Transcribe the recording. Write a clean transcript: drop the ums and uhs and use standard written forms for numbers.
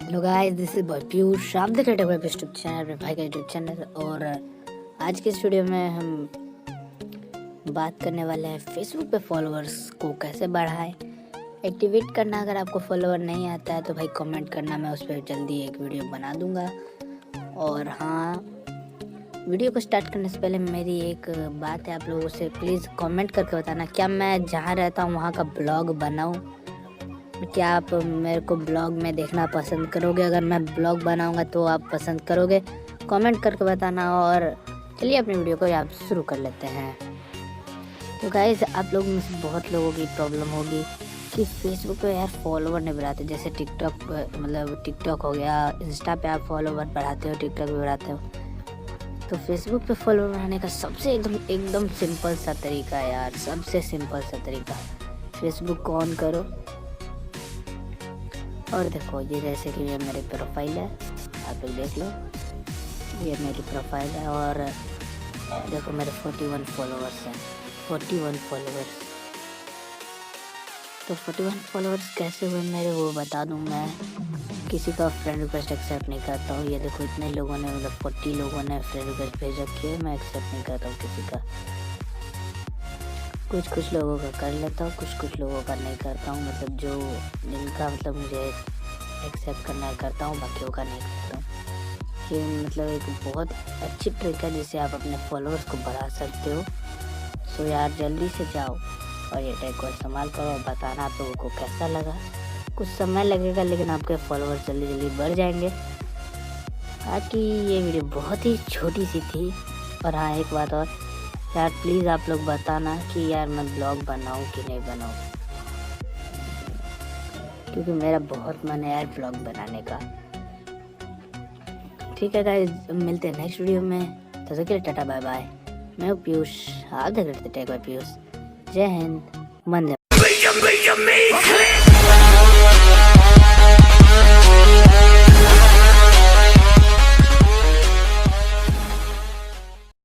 Hello guys, this is boy Piyush. आप देख रहे हैं यूट्यूब चैनल पे, भाई का यूट्यूब चैनल। और आज के इस वीडियो में हम बात करने वाले हैं फेसबुक पे फॉलोअर्स को कैसे बढ़ाएं, एक्टिवेट करना। अगर आपको फॉलोअर नहीं आता है तो भाई कमेंट करना, मैं उस पर जल्दी एक वीडियो बना दूंगा। और हाँ, वीडियो को स्टार्ट करने से पहले मेरी एक बात है, आप लोगों से प्लीज़ कमेंट करके बताना, क्या मैं जहाँ रहता हूँ वहाँ का ब्लॉग बनाऊँ? क्या आप मेरे को ब्लॉग में देखना पसंद करोगे? अगर मैं ब्लॉग बनाऊंगा तो आप पसंद करोगे? कमेंट करके बताना। और चलिए अपनी वीडियो को आप शुरू कर लेते हैं। तो गाइस, आप लोग में से बहुत लोगों की प्रॉब्लम होगी कि फेसबुक पे यार फॉलोवर नहीं बढ़ाते। जैसे टिकटॉक, मतलब टिकटॉक हो गया, इंस्टा पे आप फॉलोवर बढ़ाते हो, टिकटॉक पे बढ़ाते हो। तो फेसबुक पे फॉलोवर बढ़ाने का सबसे एकदम सिंपल सा तरीका है यार, सबसे सिंपल सा तरीका। फेसबुक को ऑन करो और देखो, ये जैसे कि ये मेरी प्रोफाइल है, आप लोग देख लो, ये मेरी प्रोफाइल है। और देखो मेरे 41 फॉलोअर्स हैं, 41 फॉलोअर्स। तो 41 फॉलोअर्स कैसे हुए मेरे, वो बता दूं। मैं किसी का फ्रेंड रिक्वेस्ट एक्सेप्ट नहीं करता हूँ। ये देखो इतने लोगों ने, मतलब 40 लोगों ने फ्रेंड रिक्वेस्ट भेज रखी है, मैं एक्सेप्ट नहीं करता हूँ किसी का। कुछ लोगों का कर लेता हूँ, कुछ लोगों का नहीं करता हूँ। मतलब जो जिनका मतलब मुझे एक्सेप्ट करना करता हूँ, बाकियों का नहीं करता हूँ। ये मतलब एक बहुत अच्छी ट्रिक है जिससे आप अपने फॉलोअर्स को बढ़ा सकते हो। सो यार जल्दी से जाओ और ये ट्रिक को इस्तेमाल करो और बताना आप लोगों को कैसा लगा। कुछ समय लगेगा लेकिन आपके फॉलोअर्स जल्दी बढ़ जाएंगे। आज की ये वीडियो बहुत ही छोटी सी थी। और हाँ, एक बात और यार, प्लीज़ आप लोग बताना कि यार मैं ब्लॉग बनाऊं कि नहीं बनाऊं, क्योंकि मेरा बहुत मन है यार ब्लॉग बनाने का। ठीक है गाइस, मिलते हैं नेक्स्ट वीडियो में। तब तक के लिए टाटा बाय बाय। मैं हूँ पीयूष, आप देख रहे थे टेक बाय पीयूष। जय हिंद, वंदे।